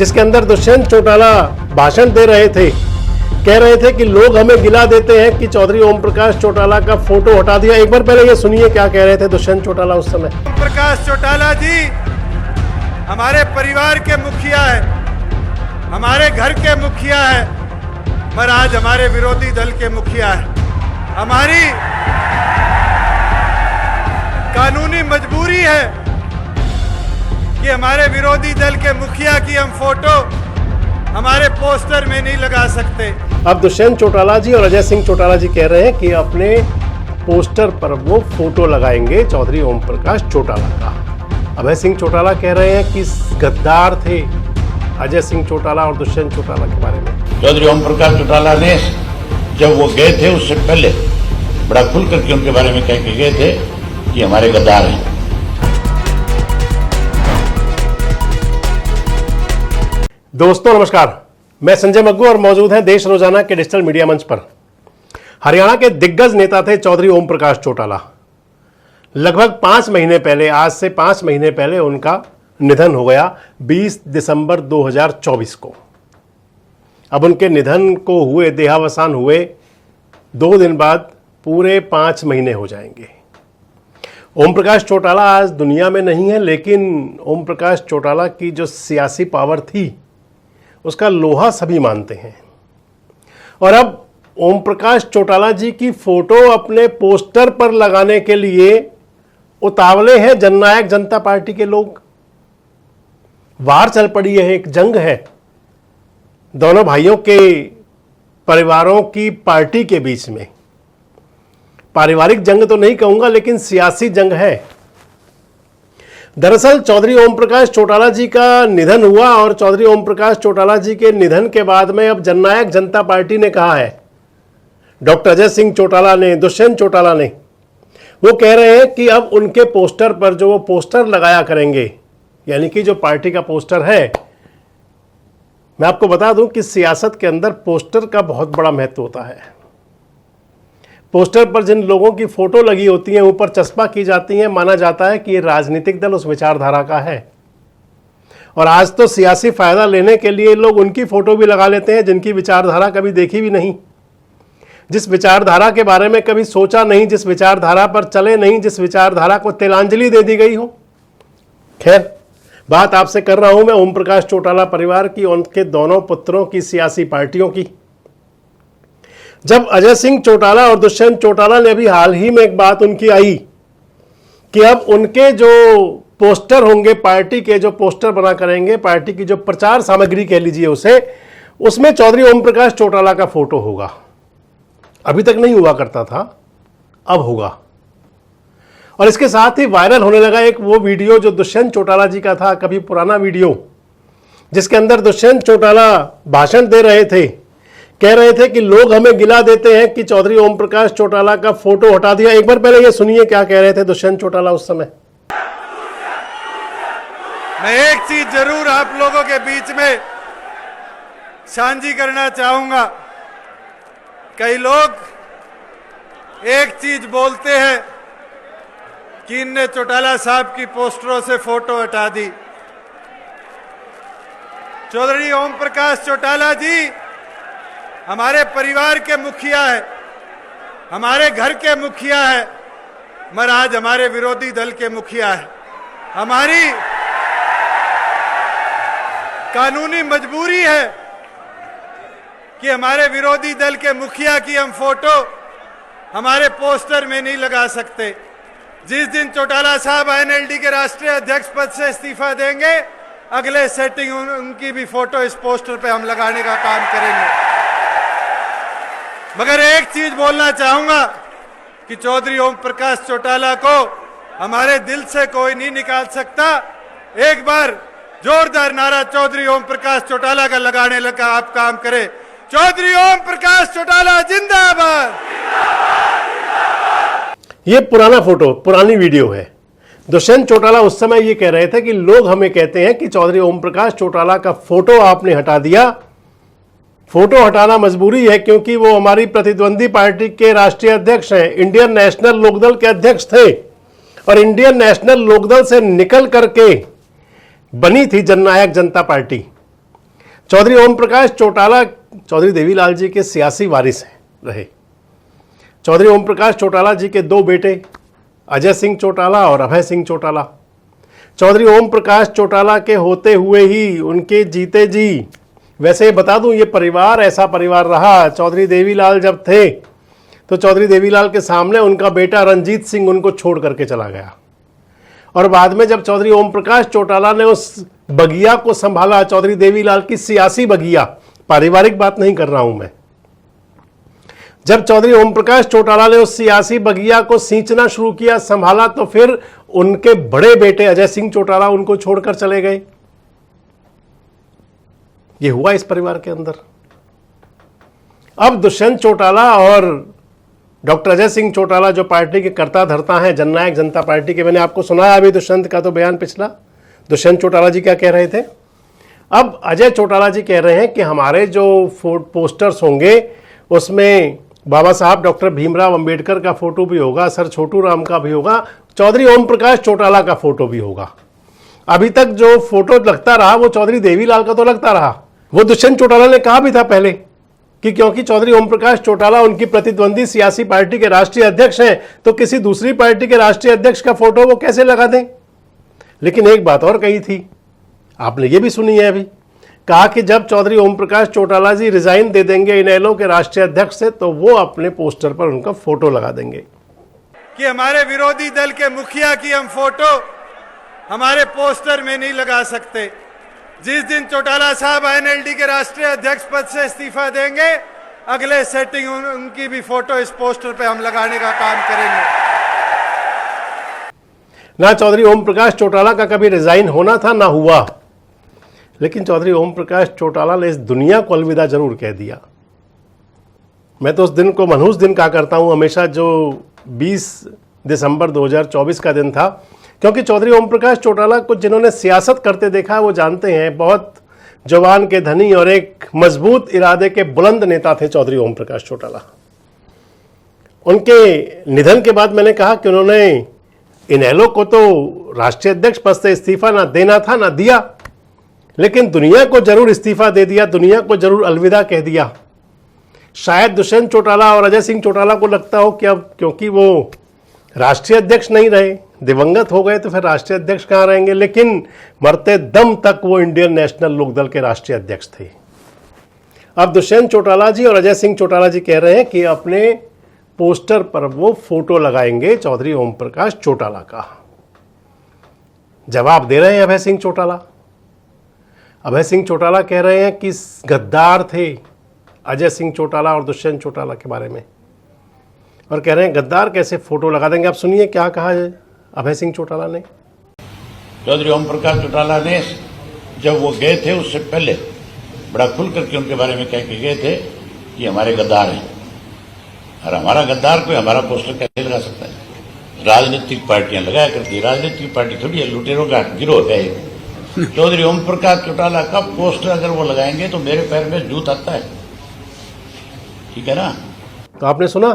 जिसके अंदर दुष्यंत चौटाला भाषण दे रहे थे, कह रहे थे कि लोग हमें गिला देते हैं कि चौधरी ओम प्रकाश चौटाला का फोटो हटा दिया। एक बार पहले ये सुनिए क्या कह रहे थे दुष्यंत चौटाला उस समय। ओम प्रकाश चौटाला जी हमारे परिवार के मुखिया है, हमारे घर के मुखिया है, पर आज हमारे विरोधी दल के मुखिया है। हमारी कानूनी मजबूरी है कि हमारे विरोधी दल के मुखिया की हम फोटो हमारे पोस्टर में नहीं लगा सकते। अब दुष्यंत चौटाला जी और अजय सिंह चौटाला जी कह रहे हैं कि अपने पोस्टर पर वो फोटो लगाएंगे चौधरी ओम प्रकाश चौटाला का। अभय सिंह चौटाला कह रहे हैं कि गद्दार थे अजय सिंह चौटाला और दुष्यंत चौटाला के बारे में। चौधरी ओम प्रकाश चौटाला ने जब वो गए थे उससे पहले बड़ा खुल करके उनके बारे में कह के गए थे कि हमारे गद्दार हैं। दोस्तों नमस्कार, मैं संजय मग्गू और मौजूद हैं देश रोजाना के डिजिटल मीडिया मंच पर। हरियाणा के दिग्गज नेता थे चौधरी ओम प्रकाश चौटाला। लगभग 5 महीने पहले, आज से 5 महीने पहले उनका निधन हो गया 20 दिसंबर 2024 को। अब उनके निधन को हुए, देहावसान हुए 2 दिन बाद पूरे 5 महीने हो जाएंगे। ओम प्रकाश चौटाला आज दुनिया में नहीं है, लेकिन ओम प्रकाश चौटाला की जो सियासी पावर थी उसका लोहा सभी मानते हैं। और अब ओम प्रकाश चौटाला जी की फोटो अपने पोस्टर पर लगाने के लिए उतावले हैं जननायक जनता पार्टी के लोग। वार चल पड़ी है, एक जंग है दोनों भाइयों के परिवारों की पार्टी के बीच में। पारिवारिक जंग तो नहीं कहूंगा, लेकिन सियासी जंग है। दरअसल चौधरी ओम प्रकाश चौटाला जी का निधन हुआ और चौधरी ओम प्रकाश चौटाला जी के निधन के बाद में अब जननायक जनता पार्टी ने कहा है, डॉक्टर अजय सिंह चौटाला ने, दुष्यंत चौटाला ने, वो कह रहे हैं कि अब उनके पोस्टर पर जो वो पोस्टर लगाया करेंगे, यानी कि जो पार्टी का पोस्टर है। मैं आपको बता दूं कि सियासत के अंदर पोस्टर का बहुत बड़ा महत्व होता है। पोस्टर पर जिन लोगों की फोटो लगी होती है, ऊपर चस्पा की जाती है, माना जाता है कि ये राजनीतिक दल उस विचारधारा का है। और आज तो सियासी फायदा लेने के लिए लोग उनकी फोटो भी लगा लेते हैं जिनकी विचारधारा कभी देखी भी नहीं, जिस विचारधारा के बारे में कभी सोचा नहीं, जिस विचारधारा पर चले नहीं, जिस विचारधारा को तिलांजलि दे दी गई हो। खैर, बात आपसे कर रहा हूं मैं ओम प्रकाश चौटाला परिवार की, उनके दोनों पुत्रों की, सियासी पार्टियों की। जब अजय सिंह चौटाला और दुष्यंत चौटाला ने अभी हाल ही में एक बात उनकी आई कि अब उनके जो पोस्टर होंगे, पार्टी के जो पोस्टर बना करेंगे, पार्टी की जो प्रचार सामग्री कह लीजिए उसे, उसमें चौधरी ओम प्रकाश चौटाला का फोटो होगा। अभी तक नहीं हुआ करता था, अब होगा। और इसके साथ ही वायरल होने लगा एक वो वीडियो जो दुष्यंत चौटाला जी का था, कभी पुराना वीडियो, जिसके अंदर दुष्यंत चौटाला भाषण दे रहे थे, कह रहे थे कि लोग हमें गिला देते हैं कि चौधरी ओम प्रकाश चौटाला का फोटो हटा दिया। एक बार पहले ये सुनिए क्या कह रहे थे दुष्यंत चौटाला उस समय। मैं एक चीज जरूर आप लोगों के बीच में साझी करना चाहूंगा। कई लोग एक चीज बोलते हैं कि इनने चौटाला साहब की पोस्टरों से फोटो हटा दी। चौधरी ओम प्रकाश चौटाला जी हमारे परिवार के मुखिया है, हमारे घर के मुखिया है, मगर आज हमारे विरोधी दल के मुखिया है। हमारी कानूनी मजबूरी है कि हमारे विरोधी दल के मुखिया की हम फोटो हमारे पोस्टर में नहीं लगा सकते। जिस दिन चौटाला साहब एनएलडी के राष्ट्रीय अध्यक्ष पद से इस्तीफा देंगे, अगले सेटिंग उनकी भी फोटो इस पोस्टर पे हम लगाने का काम करेंगे। मगर एक चीज बोलना चाहूंगा कि चौधरी ओम प्रकाश चौटाला को हमारे दिल से कोई नहीं निकाल सकता। एक बार जोरदार नारा चौधरी ओम प्रकाश चौटाला का लगाने लगा आप काम करें। चौधरी ओम प्रकाश चौटाला जिंदाबाद। ये पुराना फोटो, पुरानी वीडियो है। दुष्यंत चौटाला उस समय ये कह रहे थे कि लोग हमें कहते हैं कि चौधरी ओम प्रकाश चौटाला का फोटो आपने हटा दिया। फोटो हटाना मजबूरी है क्योंकि वो हमारी प्रतिद्वंदी पार्टी के राष्ट्रीय अध्यक्ष हैं, इंडियन नेशनल लोकदल के अध्यक्ष थे और इंडियन नेशनल लोकदल से निकल करके बनी थी जननायक जनता पार्टी। चौधरी ओम प्रकाश चौटाला चौधरी देवीलाल जी के सियासी वारिस रहे। चौधरी ओम प्रकाश चौटाला जी के दो बेटे अजय सिंह चौटाला और अभय सिंह चौटाला। चौधरी ओम प्रकाश चौटाला के होते हुए ही उनके जीते जी, वैसे बता दूं ये परिवार ऐसा परिवार रहा, चौधरी देवीलाल जब थे तो चौधरी देवीलाल के सामने उनका बेटा रंजीत सिंह उनको छोड़ करके चला गया, और बाद में जब चौधरी ओम प्रकाश चौटाला ने उस बगिया को संभाला, चौधरी देवीलाल की सियासी बगिया, पारिवारिक बात नहीं कर रहा हूं मैं, जब चौधरी ओम प्रकाश चौटाला ने उस सियासी बगिया को सींचना शुरू किया, संभाला, तो फिर उनके बड़े बेटे अजय सिंह चौटाला उनको छोड़कर चले गए। ये हुआ इस परिवार के अंदर। अब दुष्यंत चौटाला और डॉक्टर अजय सिंह चौटाला जो पार्टी के कर्ता धर्ता हैं, जननायक जनता पार्टी के, मैंने आपको सुनाया अभी दुष्यंत का तो बयान पिछला, दुष्यंत चौटाला जी क्या कह रहे थे। अब अजय चौटाला जी कह रहे हैं कि हमारे जो पोस्टर्स होंगे उसमें बाबा साहब डॉक्टर भीमराव अंबेडकर का फोटो भी होगा, सर छोटू राम का भी होगा, चौधरी ओम प्रकाश चौटाला का फोटो भी होगा। अभी तक जो फोटो लगता रहा वो चौधरी देवीलाल का तो लगता रहा। वो दुष्यंत चौटाला ने कहा भी था पहले कि क्योंकि चौधरी ओम प्रकाश चौटाला उनकी प्रतिद्वंदी सियासी पार्टी के राष्ट्रीय अध्यक्ष हैं, तो किसी दूसरी पार्टी के राष्ट्रीय अध्यक्ष का फोटो वो कैसे लगा दें। लेकिन एक बात और कही थी, आपने ये भी सुनी है अभी, कहा कि जब चौधरी ओम प्रकाश चौटाला जी रिजाइन दे देंगे इनेलो के राष्ट्रीय अध्यक्ष से, तो वो अपने पोस्टर पर उनका फोटो लगा देंगे। कि हमारे विरोधी दल के मुखिया की हम फोटो हमारे पोस्टर में नहीं लगा सकते। जिस दिन चौटाला साहब एनएलडी के राष्ट्रीय अध्यक्ष पद से इस्तीफा देंगे, अगले सेटिंग उनकी भी फोटो इस पोस्टर पे हम लगाने का काम करेंगे। ना चौधरी ओम प्रकाश चौटाला का कभी रिजाइन होना था, ना हुआ, लेकिन चौधरी ओम प्रकाश चौटाला ने इस दुनिया को अलविदा जरूर कह दिया। मैं तो उस दिन को मनहूस दिन कहा करता हूं हमेशा, जो 20 दिसंबर 2024 का दिन था, क्योंकि चौधरी ओम प्रकाश चौटाला को जिन्होंने सियासत करते देखा वो जानते हैं, बहुत जवान के धनी और एक मजबूत इरादे के बुलंद नेता थे चौधरी ओम प्रकाश चौटाला। उनके निधन के बाद मैंने कहा कि उन्होंने इनेलो को तो राष्ट्रीय अध्यक्ष पद से इस्तीफा ना देना था, ना दिया, लेकिन दुनिया को जरूर इस्तीफा दे दिया, दुनिया को जरूर अलविदा कह दिया। शायद दुष्यंत चौटाला और अजय सिंह चौटाला को लगता हो कि अब क्योंकि वो राष्ट्रीय अध्यक्ष नहीं रहे, दिवंगत हो गए, तो फिर राष्ट्रीय अध्यक्ष कहाँ रहेंगे, लेकिन मरते दम तक वो इंडियन नेशनल लोकदल के राष्ट्रीय अध्यक्ष थे। अब दुष्यंत चौटाला जी और अजय सिंह चौटाला जी कह रहे हैं कि अपने पोस्टर पर वो फोटो लगाएंगे चौधरी ओम प्रकाश चौटाला का। जवाब दे रहे हैं अभय सिंह चौटाला। अभय सिंह चौटाला कह रहे हैं कि गद्दार थे अजय सिंह चौटाला और दुष्यंत चौटाला के बारे में, और कह रहे हैं गद्दार कैसे फोटो लगा देंगे। आप सुनिए क्या कहा है अभय सिंह चौटाला ने। चौधरी ओम प्रकाश चौटाला ने जब वो गए थे उससे पहले बड़ा खुल करके उनके बारे में कह के गए थे कि हमारे गद्दार हैं, और हमारा गद्दार कोई हमारा पोस्टर कैसे लगा सकता है। राजनीतिक पार्टियां लगाया करती है, राजनीतिक पार्टी थोड़ी है, लुटेरों का गिरोह है। चौधरी ओम प्रकाश चौटाला का पोस्टर अगर वो लगाएंगे तो मेरे पैर में जूत आता है, ठीक है ना। तो आपने सुना,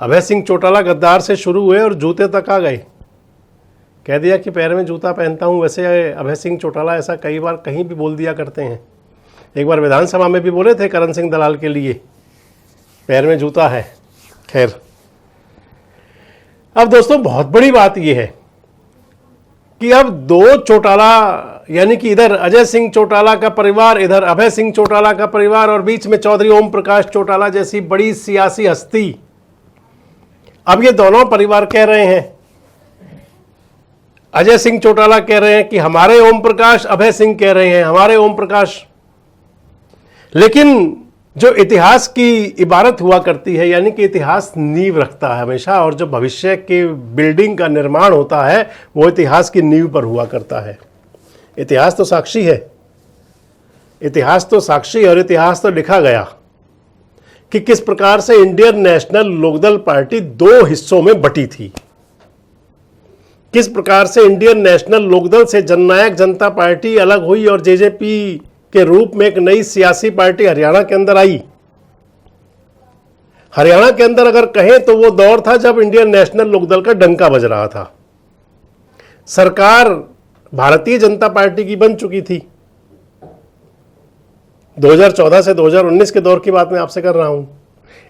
अभय सिंह चौटाला गद्दार से शुरू हुए और जूते तक आ गए। कह दिया कि पैर में जूता पहनता हूं। वैसे अभय सिंह चौटाला ऐसा कई बार कहीं भी बोल दिया करते हैं। एक बार विधानसभा में भी बोले थे करण सिंह दलाल के लिए, पैर में जूता है। खैर, अब दोस्तों बहुत बड़ी बात यह है कि अब दो चौटाला, यानी कि इधर अजय सिंह चौटाला का परिवार, इधर अभय सिंह चौटाला का परिवार, और बीच में चौधरी ओम प्रकाश चौटाला जैसी बड़ी सियासी हस्ती। अब ये दोनों परिवार कह रहे हैं, अजय सिंह चौटाला कह रहे हैं कि हमारे ओम प्रकाश, अभय सिंह कह रहे हैं हमारे ओम प्रकाश। लेकिन जो इतिहास की इबारत हुआ करती है, यानी कि इतिहास नींव रखता है हमेशा, और जो भविष्य के बिल्डिंग का निर्माण होता है वो इतिहास की नींव पर हुआ करता है। इतिहास तो साक्षी है, इतिहास तो साक्षी, और इतिहास तो लिखा गया कि किस प्रकार से इंडियन नेशनल लोकदल पार्टी दो हिस्सों में बटी थी, किस प्रकार से इंडियन नेशनल लोकदल से जननायक जनता पार्टी अलग हुई और जेजेपी के रूप में एक नई सियासी पार्टी हरियाणा के अंदर आई। हरियाणा के अंदर अगर कहें तो वो दौर था जब इंडियन नेशनल लोकदल का डंका बज रहा था, सरकार भारतीय जनता पार्टी की बन चुकी थी। 2014 से 2019 के दौर की बात मैं आपसे कर रहा हूं।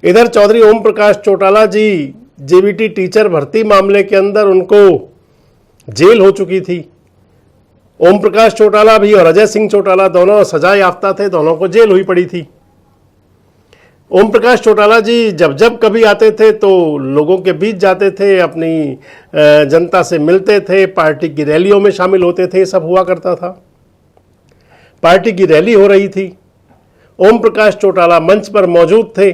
इधर चौधरी ओम प्रकाश चौटाला जी जेबीटी टीचर भर्ती मामले के अंदर उनको जेल हो चुकी थी। ओम प्रकाश चौटाला भी और अजय सिंह चौटाला दोनों सजा याफ्ता थे, दोनों को जेल हुई पड़ी थी। ओम प्रकाश चौटाला जी जब जब कभी आते थे तो लोगों के बीच जाते थे, अपनी जनता से मिलते थे, पार्टी की रैलियों में शामिल होते थे, ये सब हुआ करता था। पार्टी की रैली हो रही थी, ओम प्रकाश चौटाला मंच पर मौजूद थे।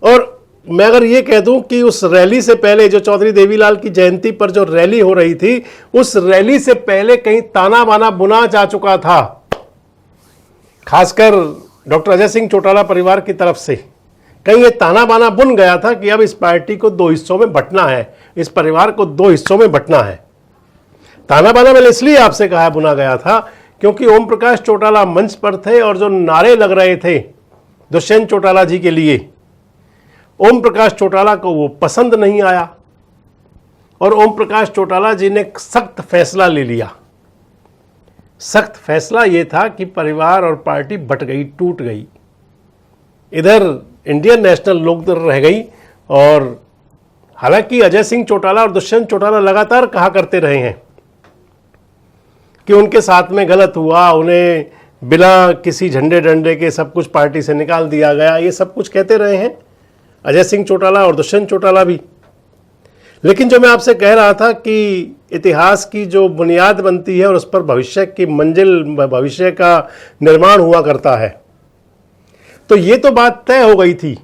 और मैं अगर ये कह दूं कि उस रैली से पहले, जो चौधरी देवीलाल की जयंती पर जो रैली हो रही थी, उस रैली से पहले कहीं ताना बाना बुना जा चुका था, खासकर डॉक्टर अजय सिंह चौटाला परिवार की तरफ से कहीं ये ताना बाना बुन गया था कि अब इस पार्टी को 2 हिस्सों में बंटना है, इस परिवार को 2 हिस्सों में बंटना है। ताना बाना मैंने इसलिए आपसे कहा बुना गया था क्योंकि ओम प्रकाश चौटाला मंच पर थे और जो नारे लग रहे थे दुष्यंत चौटाला जी के लिए, ओम प्रकाश चौटाला को वो पसंद नहीं आया और ओम प्रकाश चौटाला जी ने सख्त फैसला ले लिया। सख्त फैसला ये था कि परिवार और पार्टी बट गई, टूट गई। इधर इंडियन नेशनल लोकदल रह गई। और हालांकि अजय सिंह चौटाला और दुष्यंत चौटाला लगातार कहा करते रहे हैं कि उनके साथ में गलत हुआ, उन्हें बिना किसी झंडे डंडे के सब कुछ पार्टी से निकाल दिया गया, ये सब कुछ कहते रहे हैं अजय सिंह चौटाला और दुष्यंत चौटाला भी। लेकिन जो मैं आपसे कह रहा था कि इतिहास की जो बुनियाद बनती है और उस पर भविष्य की मंजिल, भविष्य का निर्माण हुआ करता है, तो ये तो बात तय हो गई थी।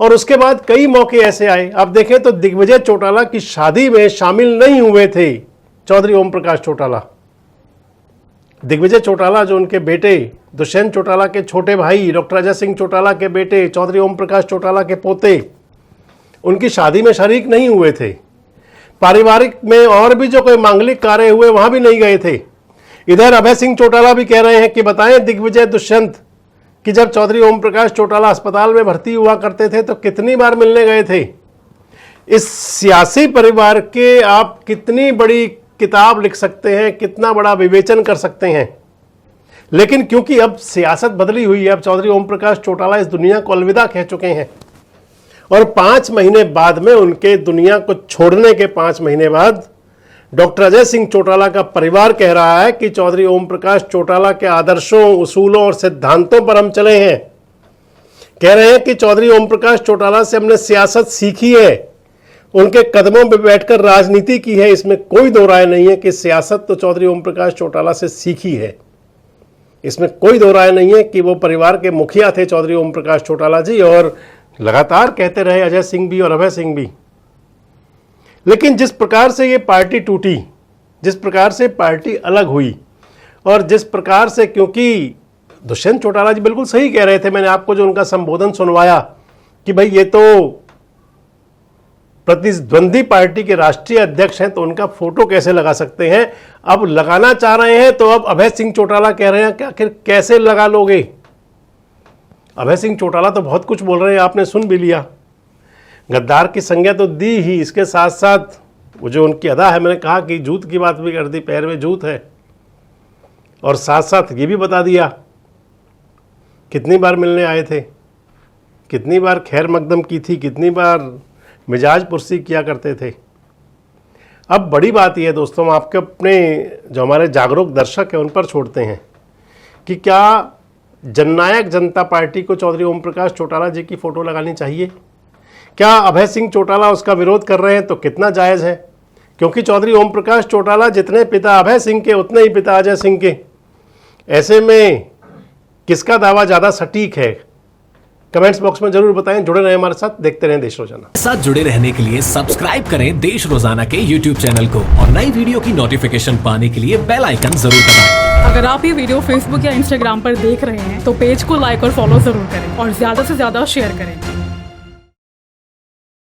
और उसके बाद कई मौके ऐसे आए, आप देखें तो दिग्विजय चौटाला की शादी में शामिल नहीं हुए थे चौधरी ओम प्रकाश चौटाला। दिग्विजय चौटाला जो उनके बेटे दुष्यंत चौटाला के छोटे भाई, डॉक्टर अजय सिंह चौटाला के बेटे, चौधरी ओम प्रकाश चौटाला के पोते, उनकी शादी में शरीक नहीं हुए थे। पारिवारिक में और भी जो कोई मांगलिक कार्य हुए वहां भी नहीं गए थे। इधर अभय सिंह चौटाला भी कह रहे हैं कि बताएं दिग्विजय दुष्यंत कि जब चौधरी ओम प्रकाश चौटाला अस्पताल में भर्ती हुआ करते थे तो कितनी बार मिलने गए थे। इस सियासी परिवार के आप कितनी बड़ी किताब लिख सकते हैं, कितना बड़ा विवेचन कर सकते हैं, लेकिन क्योंकि अब सियासत बदली हुई है, अब चौधरी ओम प्रकाश चौटाला इस दुनिया को अलविदा कह चुके हैं। और 5 महीने बाद में उनके दुनिया को छोड़ने के 5 महीने बाद डॉक्टर अजय सिंह चौटाला का परिवार कह रहा है कि चौधरी ओम प्रकाश चौटाला के आदर्शों, उसूलों और सिद्धांतों पर हम चले हैं। कह रहे हैं कि चौधरी ओम प्रकाश चौटाला से हमने सियासत सीखी है, उनके कदमों पर बैठकर राजनीति की है। इसमें कोई दो राय नहीं है कि सियासत तो चौधरी ओम प्रकाश चौटाला से सीखी है। इसमें कोई दो राय नहीं है कि वो परिवार के मुखिया थे चौधरी ओम प्रकाश चौटाला जी, और लगातार कहते रहे अजय सिंह भी और अभय सिंह भी। लेकिन जिस प्रकार से ये पार्टी टूटी, जिस प्रकार से पार्टी अलग हुई, और जिस प्रकार से, क्योंकि दुष्यंत चौटाला जी बिल्कुल सही कह रहे थे, मैंने आपको जो उनका संबोधन सुनवाया कि भाई ये तो प्रतिद्वंदी पार्टी के राष्ट्रीय अध्यक्ष हैं तो उनका फोटो कैसे लगा सकते हैं। अब लगाना चाह रहे हैं तो अब अभय सिंह चौटाला कह रहे हैं कि आखिर कैसे लगा लोगे। अभय सिंह चौटाला तो बहुत कुछ बोल रहे हैं, आपने सुन भी लिया। गद्दार की संज्ञा तो दी ही, इसके साथ साथ वो जो उनकी अदा है, मैंने कहा कि जूत की बात भी कर दी, पैर में जूत है, और साथ साथ ये भी बता दिया कितनी बार मिलने आए थे, कितनी बार खैर मकदम की थी, कितनी बार मिजाज पुरसी किया करते थे। अब बड़ी बात यह है दोस्तों, हम आपके अपने जो हमारे जागरूक दर्शक हैं उन पर छोड़ते हैं कि क्या जननायक जनता पार्टी को चौधरी ओम प्रकाश चौटाला जी की फ़ोटो लगानी चाहिए? क्या अभय सिंह चौटाला उसका विरोध कर रहे हैं तो कितना जायज़ है? क्योंकि चौधरी ओम प्रकाश चौटाला जितने पिता अभय सिंह के उतने ही पिता अजय सिंह के। ऐसे में किसका दावा ज़्यादा सटीक है? कमेंट्स बॉक्स में जरूर बताएं। जुड़े रहें हमारे साथ, देखते रहें देश रोजाना। साथ जुड़े रहने के लिए सब्सक्राइब करें देश रोजाना के YouTube चैनल को और नई वीडियो की नोटिफिकेशन पाने के लिए बेल आइकन जरूर दबाएं। अगर आप ये वीडियो Facebook या Instagram पर देख रहे हैं तो पेज को लाइक और फॉलो जरूर करें और ज्यादा से ज्यादा शेयर करें।